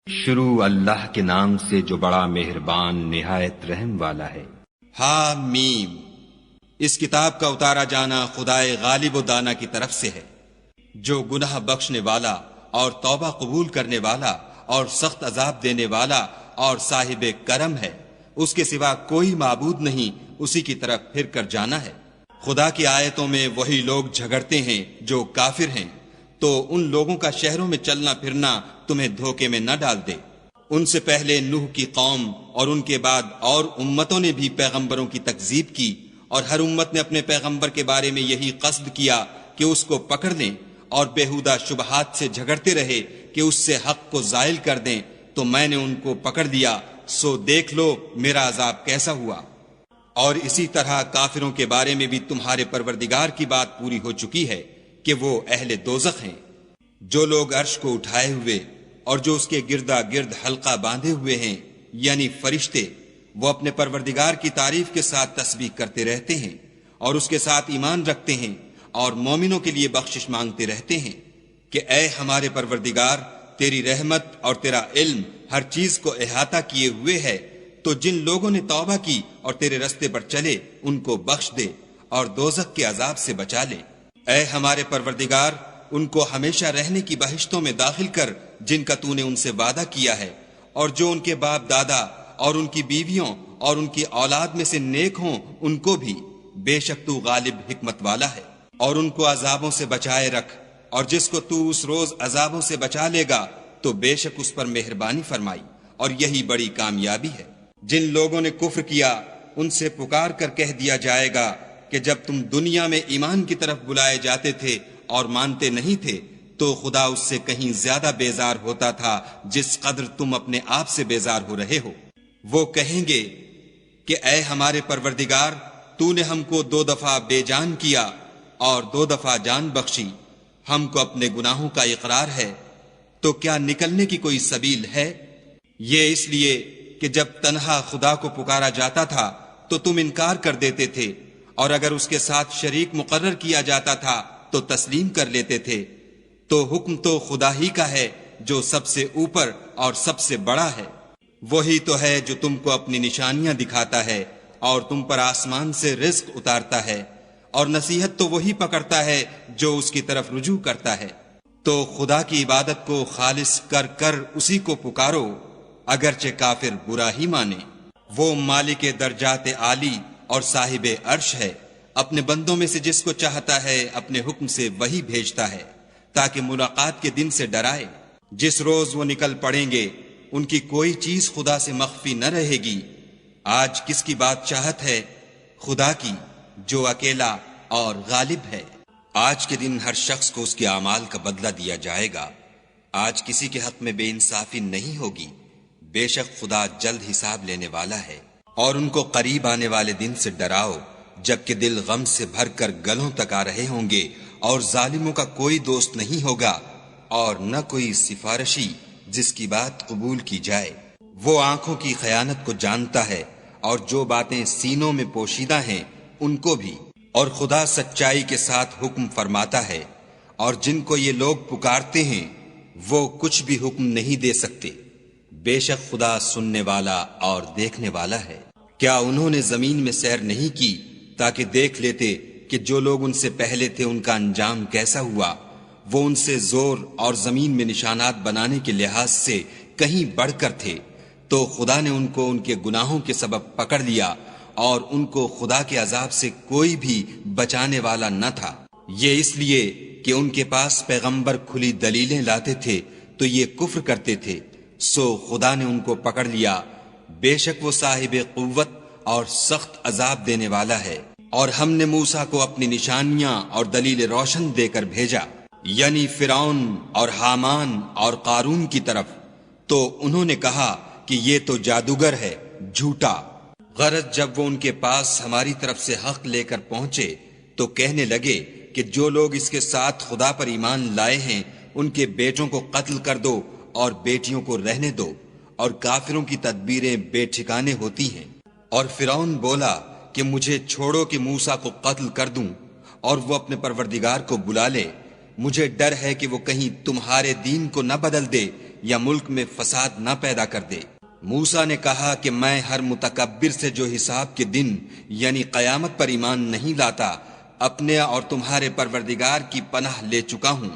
شروع اللہ کے نام سے جو بڑا مہربان نہایت رحم والا ہے۔ حامیم، اس کتاب کا اتارا جانا خدائے غالب و دانا کی طرف سے ہے، جو گناہ بخشنے والا اور توبہ قبول کرنے والا اور سخت عذاب دینے والا اور صاحب کرم ہے۔ اس کے سوا کوئی معبود نہیں، اسی کی طرف پھر کر جانا ہے۔ خدا کی آیتوں میں وہی لوگ جھگڑتے ہیں جو کافر ہیں، تو ان لوگوں کا شہروں میں چلنا پھرنا تمہیں دھوکے میں نہ ڈال دے۔ ان سے پہلے نوح کی قوم اور ان کے بعد اور امتوں نے بھی پیغمبروں کی تکذیب کی، اور ہر امت نے اپنے پیغمبر کے بارے میں یہی قصد کیا کہ اس کو پکڑ لیں، اور بےہودہ شبہات سے جھگڑتے رہے کہ اس سے حق کو زائل کر دیں، تو میں نے ان کو پکڑ لیا، سو دیکھ لو میرا عذاب کیسا ہوا۔ اور اسی طرح کافروں کے بارے میں بھی تمہارے پروردگار کی بات پوری ہو چکی ہے کہ وہ اہل دوزخ ہیں۔ جو لوگ عرش کو اٹھائے ہوئے اور جو اس کے گردا گرد حلقہ باندھے ہوئے ہیں، یعنی فرشتے، وہ اپنے پروردگار کی تعریف کے ساتھ تسبیح کرتے رہتے ہیں اور اس کے ساتھ ایمان رکھتے ہیں اور مومنوں کے لیے بخشش مانگتے رہتے ہیں کہ اے ہمارے پروردگار، تیری رحمت اور تیرا علم ہر چیز کو احاطہ کیے ہوئے ہے، تو جن لوگوں نے توبہ کی اور تیرے رستے پر چلے ان کو بخش دے اور دوزخ کے عذاب سے بچا لے۔ اے ہمارے پروردگار، ان کو ہمیشہ رہنے کی بہشتوں میں داخل کر جن کا تو نے ان سے وعدہ کیا ہے، اور جو ان کے باپ دادا اور ان کی بیویوں اور ان کی اولاد میں سے نیک ہوں ان کو بھی، بے شک تو غالب حکمت والا ہے۔ اور ان کو عذابوں سے بچائے رکھ، اور جس کو تو اس روز عذابوں سے بچا لے گا تو بے شک اس پر مہربانی فرمائی، اور یہی بڑی کامیابی ہے۔ جن لوگوں نے کفر کیا ان سے پکار کر کہہ دیا جائے گا کہ جب تم دنیا میں ایمان کی طرف بلائے جاتے تھے اور مانتے نہیں تھے تو خدا اس سے کہیں زیادہ بیزار ہوتا تھا جس قدر تم اپنے آپ سے بیزار ہو رہے ہو۔ وہ کہیں گے کہ اے ہمارے پروردگار، تو نے ہم کو 2 دفعہ بے جان کیا اور 2 دفعہ جان بخشی، ہم کو اپنے گناہوں کا اقرار ہے، تو کیا نکلنے کی کوئی سبیل ہے؟ یہ اس لیے کہ جب تنہا خدا کو پکارا جاتا تھا تو تم انکار کر دیتے تھے، اور اگر اس کے ساتھ شریک مقرر کیا جاتا تھا تو تسلیم کر لیتے تھے۔ تو حکم تو خدا ہی کا ہے جو سب سے اوپر اور سب سے بڑا ہے۔ وہی تو ہے جو تم کو اپنی نشانیاں دکھاتا ہے اور تم پر آسمان سے رزق اتارتا ہے، اور نصیحت تو وہی پکڑتا ہے جو اس کی طرف رجوع کرتا ہے۔ تو خدا کی عبادت کو خالص کر کر اسی کو پکارو، اگرچہ کافر برا ہی مانے۔ وہ مالک درجات عالی اور صاحب عرش ہے، اپنے بندوں میں سے جس کو چاہتا ہے اپنے حکم سے وہی بھیجتا ہے تاکہ ملاقات کے دن سے ڈرائے۔ جس روز وہ نکل پڑیں گے ان کی کوئی چیز خدا سے مخفی نہ رہے گی۔ آج کس کی بادشاہت ہے؟ خدا کی، جو اکیلا اور غالب ہے۔ آج کے دن ہر شخص کو اس کے اعمال کا بدلہ دیا جائے گا۔ آج کسی کے حق میں بے انصافی نہیں ہوگی، بے شک خدا جلد حساب لینے والا ہے۔ اور ان کو قریب آنے والے دن سے ڈراؤ جبکہ دل غم سے بھر کر گلوں تک آ رہے ہوں گے، اور ظالموں کا کوئی دوست نہیں ہوگا اور نہ کوئی سفارشی جس کی بات قبول کی جائے۔ وہ آنکھوں کی خیانت کو جانتا ہے اور جو باتیں سینوں میں پوشیدہ ہیں ان کو بھی، اور خدا سچائی کے ساتھ حکم فرماتا ہے، اور جن کو یہ لوگ پکارتے ہیں وہ کچھ بھی حکم نہیں دے سکتے، بے شک خدا سننے والا اور دیکھنے والا ہے۔ کیا انہوں نے زمین میں سیر نہیں کی تاکہ دیکھ لیتے کہ جو لوگ ان سے پہلے تھے ان کا انجام کیسا ہوا؟ وہ ان سے زور اور زمین میں نشانات بنانے کے لحاظ سے کہیں بڑھ کر تھے، تو خدا نے ان کو ان کے گناہوں کے سبب پکڑ لیا، اور ان کو خدا کے عذاب سے کوئی بھی بچانے والا نہ تھا۔ یہ اس لیے کہ ان کے پاس پیغمبر کھلی دلیلیں لاتے تھے تو یہ کفر کرتے تھے، سو خدا نے ان کو پکڑ لیا۔ بے شک وہ صاحب قوت اور سخت عذاب دینے والا ہے۔ اور ہم نے موسیٰ کو اپنی نشانیاں اور دلیل روشن دے کر بھیجا، یعنی فرعون اور حامان اور قارون کی طرف، تو انہوں نے کہا کہ یہ تو جادوگر ہے، جھوٹا۔ غرض جب وہ ان کے پاس ہماری طرف سے حق لے کر پہنچے تو کہنے لگے کہ جو لوگ اس کے ساتھ خدا پر ایمان لائے ہیں ان کے بیٹوں کو قتل کر دو اور بیٹیوں کو رہنے دو، اور کافروں کی تدبیریں بے ٹھکانے ہوتی ہیں۔ اور فرعون بولا کہ مجھے چھوڑو کہ موسیٰ کو قتل کر دوں اور وہ اپنے پروردگار کو بلا لے، مجھے ڈر ہے کہ وہ کہیں تمہارے دین کو نہ بدل دے یا ملک میں فساد نہ پیدا کر دے۔ موسیٰ نے کہا کہ میں ہر متکبر سے جو حساب کے دن یعنی قیامت پر ایمان نہیں لاتا اپنے اور تمہارے پروردگار کی پناہ لے چکا ہوں۔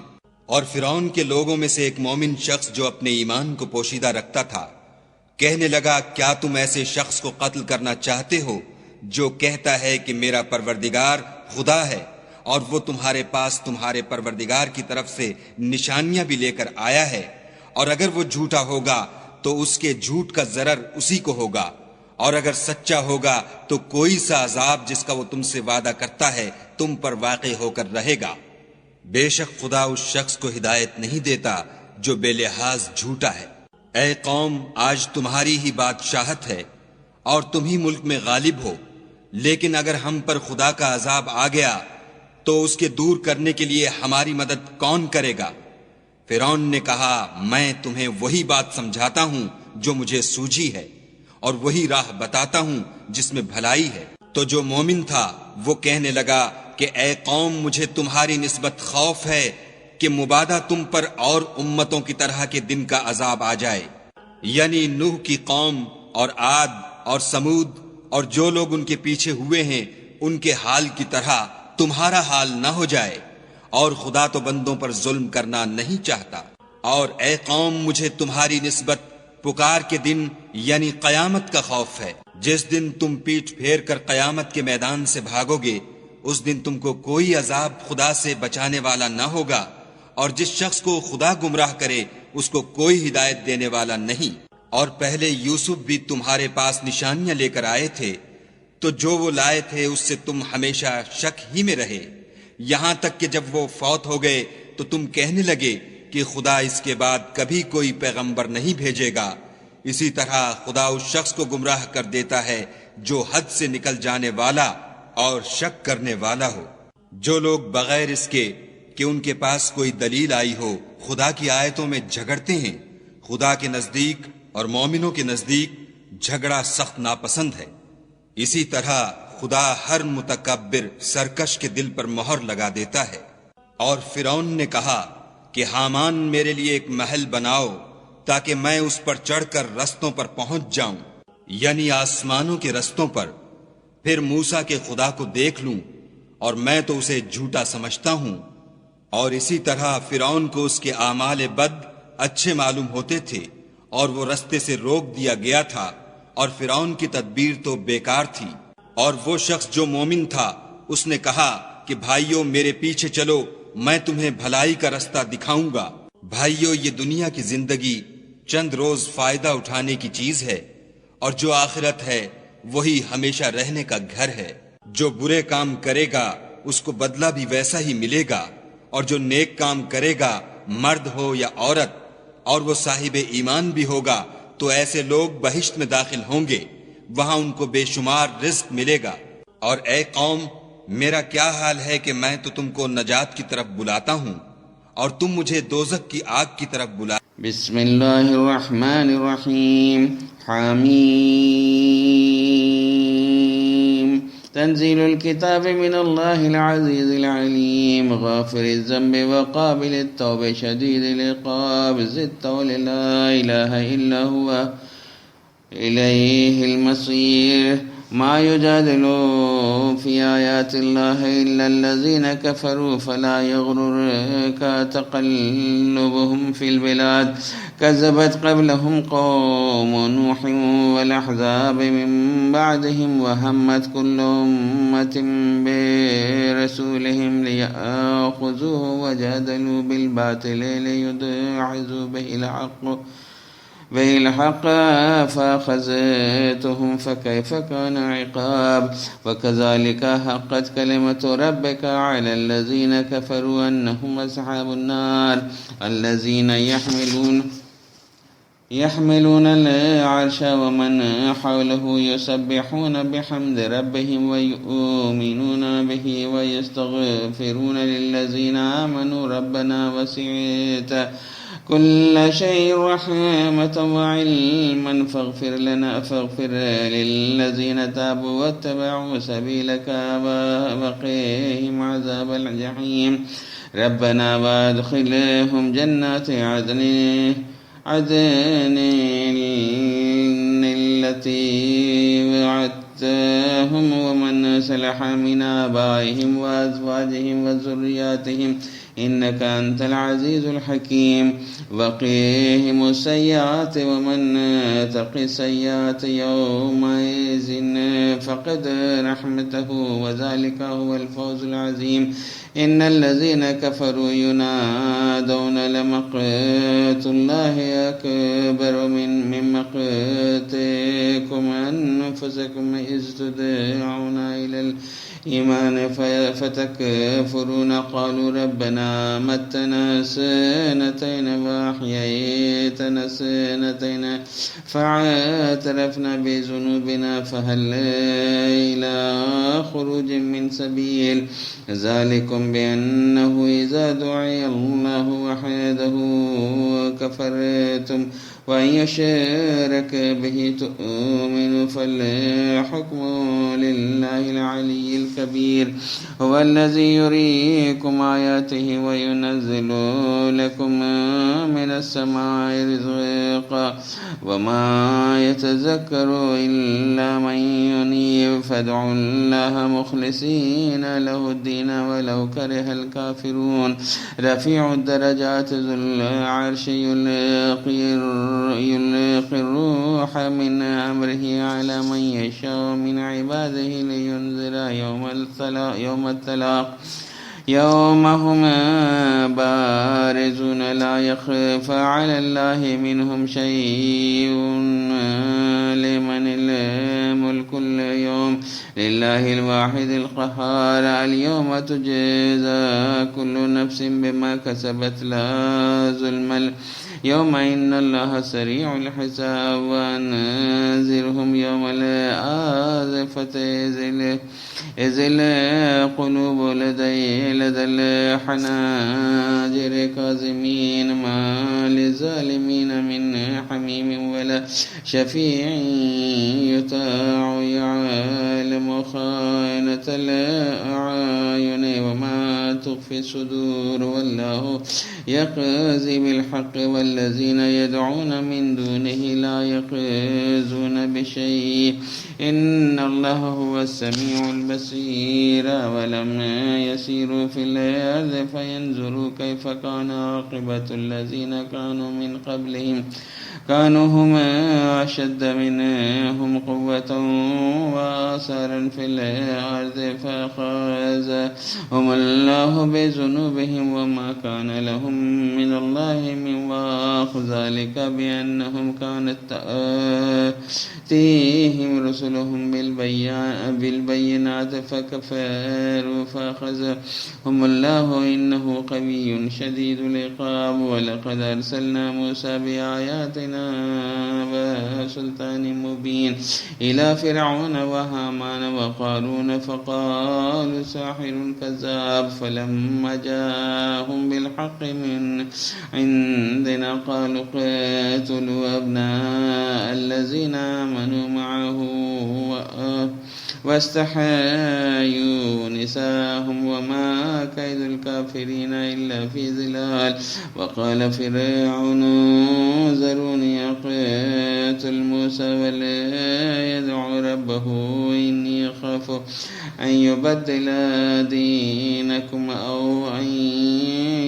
اور فرعون کے لوگوں میں سے ایک مومن شخص جو اپنے ایمان کو پوشیدہ رکھتا تھا کہنے لگا، کیا تم ایسے شخص کو قتل کرنا چاہتے ہو جو کہتا ہے کہ میرا پروردگار خدا ہے، اور وہ تمہارے پاس تمہارے پروردگار کی طرف سے نشانیاں بھی لے کر آیا ہے، اور اگر وہ جھوٹا ہوگا تو اس کے جھوٹ کا ضرر اسی کو ہوگا، اور اگر سچا ہوگا تو کوئی سا عذاب جس کا وہ تم سے وعدہ کرتا ہے تم پر واقع ہو کر رہے گا۔ بے شک خدا اس شخص کو ہدایت نہیں دیتا جو بے لحاظ جھوٹا ہے۔ اے قوم، آج تمہاری ہی بادشاہت ہے اور تم ہی ملک میں غالب ہو، لیکن اگر ہم پر خدا کا عذاب آ گیا تو اس کے دور کرنے کے لیے ہماری مدد کون کرے گا؟ فرعون نے کہا، میں تمہیں وہی بات سمجھاتا ہوں جو مجھے سوجھی ہے، اور وہی راہ بتاتا ہوں جس میں بھلائی ہے۔ تو جو مومن تھا وہ کہنے لگا کہ اے قوم، مجھے تمہاری نسبت خوف ہے کہ مبادہ تم پر اور امتوں کی طرح کے دن کا عذاب آ جائے، یعنی نوح کی قوم اور عاد اور سمود اور جو لوگ ان کے پیچھے ہوئے ہیں ان کے حال کی طرح تمہارا حال نہ ہو جائے، اور خدا تو بندوں پر ظلم کرنا نہیں چاہتا۔ اور اے قوم، مجھے تمہاری نسبت پکار کے دن یعنی قیامت کا خوف ہے۔ جس دن تم پیٹھ پھیر کر قیامت کے میدان سے بھاگو گے اس دن تم کو کوئی عذاب خدا سے بچانے والا نہ ہوگا، اور جس شخص کو خدا گمراہ کرے اس کو کوئی ہدایت دینے والا نہیں۔ اور پہلے یوسف بھی تمہارے پاس نشانیاں لے کر آئے تھے، تو جو وہ لائے تھے اس سے تم ہمیشہ شک ہی میں رہے، یہاں تک کہ جب وہ فوت ہو گئے تو تم کہنے لگے کہ خدا اس کے بعد کبھی کوئی پیغمبر نہیں بھیجے گا۔ اسی طرح خدا اس شخص کو گمراہ کر دیتا ہے جو حد سے نکل جانے والا اور شک کرنے والا ہو۔ جو لوگ بغیر اس کے کہ ان کے پاس کوئی دلیل آئی ہو خدا کی آیتوں میں جھگڑتے ہیں، خدا کے نزدیک اور مومنوں کے نزدیک جھگڑا سخت ناپسند ہے۔ اسی طرح خدا ہر متکبر سرکش کے دل پر مہر لگا دیتا ہے۔ اور فرعون نے کہا کہ حامان میرے لیے ایک محل بناؤ تاکہ میں اس پر چڑھ کر رستوں پر پہنچ جاؤں، یعنی آسمانوں کے رستوں پر، پھر موسیٰ کے خدا کو دیکھ لوں، اور میں تو اسے جھوٹا سمجھتا ہوں۔ اور اسی طرح فرعون کو اس کے اعمال بد اچھے معلوم ہوتے تھے اور وہ رستے سے روک دیا گیا تھا، اور فرعون کی تدبیر تو بیکار تھی۔ اور وہ شخص جو مومن تھا اس نے کہا کہ بھائیو میرے پیچھے چلو، میں تمہیں بھلائی کا رستہ دکھاؤں گا۔ بھائیو، یہ دنیا کی زندگی چند روز فائدہ اٹھانے کی چیز ہے، اور جو آخرت ہے وہی ہمیشہ رہنے کا گھر ہے۔ جو برے کام کرے گا اس کو بدلہ بھی ویسا ہی ملے گا، اور جو نیک کام کرے گا مرد ہو یا عورت اور وہ صاحب ایمان بھی ہوگا تو ایسے لوگ بہشت میں داخل ہوں گے، وہاں ان کو بے شمار رزق ملے گا۔ اور اے قوم، میرا کیا حال ہے کہ میں تو تم کو نجات کی طرف بلاتا ہوں اور تم مجھے دوزخ کی آگ کی طرف بلا۔ بسم اللہ الرحمن الرحیم حامیم تنزیل الكتاب من اللہ العزیز العلیم غافر الذنب وقابل التوب شدید العقاب ذی الطول لا الہ الا هو الیہ المصیر ما يجادل في آيات الله إلا الذين كفروا فلا يغررك تقلبهم في البلاد كذبت قبلهم قوم نوح والأحزاب من بعدهم وهمت كل أمة برسولهم ليأخذوه وجادلوا بالباطل ليدحضوا به الحق فأخذتهم فكيف كان عقاب وكذلك حقت كلمة ربك على الذين كفروا أنهم أصحاب النار الذين يحملون العرش ومن حوله يسبحون بحمد ربهم ويؤمنون به ويستغفرون للذين آمنوا ربنا وسعت كل شيء رحمة وعلما فاغفر للذين تابوا واتبعوا سبيلك وقهم عذاب الجحيم ربنا وادخلهم جنات عدن عدن التي وعدتهم ومن صلح من آبائهم وأزواجهم وذرياتهم إنك أنت العزيز الحكيم وقهم السيئات ومن تق السيئات يومئذ فقد رحمته وذلك هو الفوز العظيم إن الذين كفروا ينادون لمقت الله أكبر من مقتكم أنفسكم إذ تدعون إلى الإيمان فتكفرون قالوا ربنا متنا سنتين وأحييتنا سنتين فاعترفنا بذنوبنا فهل إلى خروج من سبيل ذلكم بأنه إذا دعي الله وحده كفرتم وإن يشرك به تؤمن فالحكم لله العلي الكبير هو الذي يريكم آياته وينزل لكم من السماء رزقا وما يتذكر إلا من ينيب فادعوا الله مخلصين له الدين ولو كره الكافرون رفيع الدرجات ذو العرش يلقي الروح من أمره على من يشاء من عباده لينذر يوم التلاق يوم هم بارزون لا يخفى على الله منهم شيء لمن الملك اليوم لله الواحد القهار اليوم تجزى كل نفس بما كسبت لا ظلم يوم إن الله سريع الحساب وأنذرهم يوم الآزفة إذ القلوب لدى الحناجر كاظمين ما للظالمين من حميم ولا شفيع يطاع يعلم خائنة الأعين وما تخفي الصدور والله يقضي بالحق والذين يدعون من دونه لا يقضون بشيء إن الله هو السميع البصير ولم يسيروا في الأرض فينظروا كيف كان عاقبة الذين كانوا من قبلهم كانوا هم أشد منهم قوة وآثارا في الأرض فأخذهم الله بذنوبهم وما كان لهم من الله من واق ذلك بأنهم كانت تأتيهم رسلهم بالبينات فكفروا فأخذهم الله إنه قوي شديد العقاب ولقد أرسلنا موسى بآياتنا وسلطان مبين إلى فرعون وهامان وقارون فقالوا ساحر كذاب فلما جاءهم بالحق من عندنا قالوا قاتلوا أبناء الذين آمنوا معه واستحيوا نساءهم وما كيد الكافرين إلا في ظلال وقال فرعون ذروني أقتل موسى ولا يدعو ربه إني أخاف أن يبدل دينكم أو أن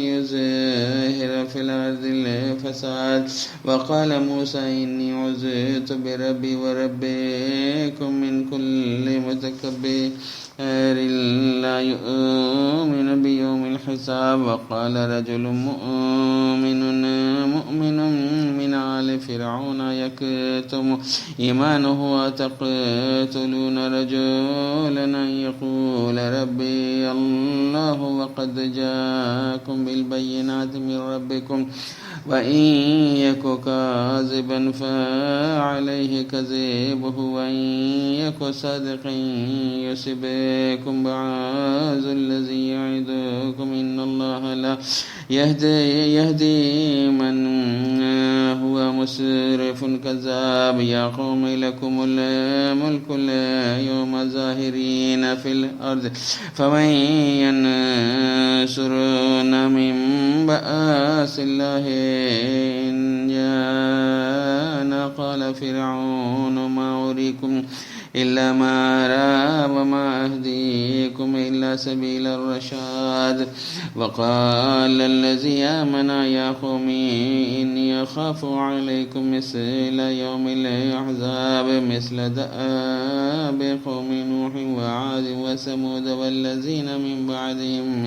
يظهر في الأرض الفساد وقال موسى إني عزيت بربي وربكم من كل متكبر لا يؤمن بيوم الحساب وقال رجل مؤمن من آل فرعون يكتم إيمانه وتقتلون رجلا أن يقول ربي الله وقد جاءكم بالبينات من ربكم وإن يك كاذبا فعليه كذبه وإن يك صادقا يصبكم بعض الذي يعدكم إن الله لا يهدي من هو مسرف كذاب يا قوم لكم الملك اليوم ظاهرين في الأرض فمن ينصرنا من بأس الله إن جاء وقال فرعون ما أريكم إلا ما أرى وما أهديكم إلا سبيل الرشاد وقال الذي آمن يا قوم إني أخاف عليكم مثل يوم الأحزاب مثل دأب قوم نوح وعاد وثمود والذين من بعدهم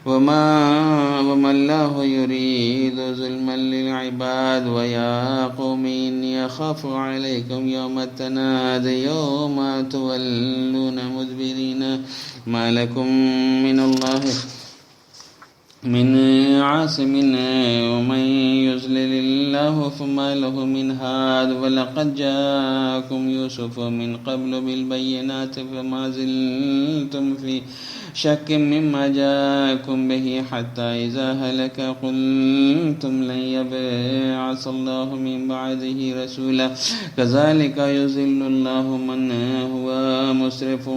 وما الله يريد ظلما للعباد ويا قوم إني أخاف عليكم يوم التناد يوم تولون مدبرين ما لكم من الله من عاصم ومن يضلل الله فما له من هاد ولقد جاءكم يوسف من قبل بالبينات فما زلتم في شك مما جاءكم به حتى إذا هلك قلتم لن يبعث الله من بعده رسولا كذلك يضل الله من هو مسرف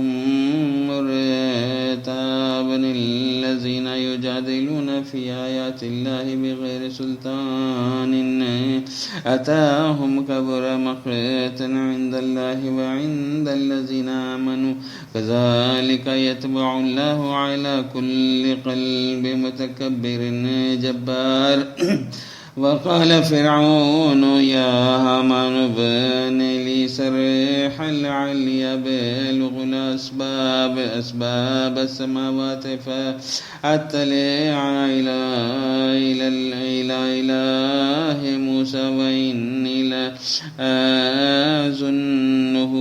مرتاب الذين يجادلون في آيات الله بغير سلطان أتاهم كبر مقتا عند الله وعند الذين آمنوا كذلك يتبع الله على كل قلب متكبر جبار وقال فرعون يا هامان ابن لي صرحا لعلي أبلغ أسباب السماوات فأطلع إلى إله موسى وإني لأظنه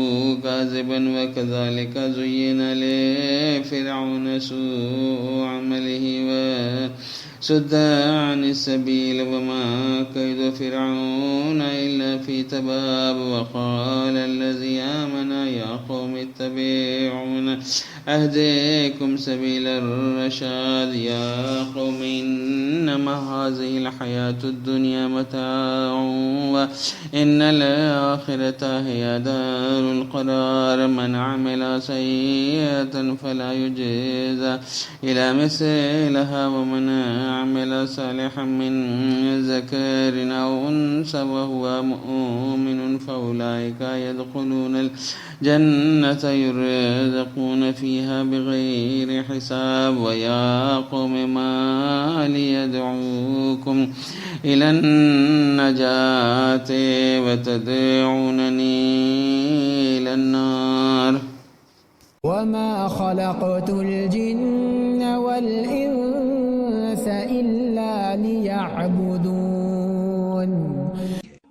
كاذبا وكذلك زين لفرعون سوء عمله صد عن السبيل وما كيد فرعون إلا في تباب وقال الذي آمن يا قوم اتبعون أهديكم سبيل الرشاد يا قوم إنما هذه الحياة الدنيا متاع وإن الآخرة هي دار القرار من عمل سيئة فلا يجزى إلى مثلها ومن عمل صالحا من ذكر أو أنثى وهو مؤمن فأولئك يدخلون الجنة يرزقون فيها بغير حساب ويا قوم ما لي يدعوكم إلى النجاة وتدعونني إلى النار وما خلقت الجن والإنس إلا ليعبدون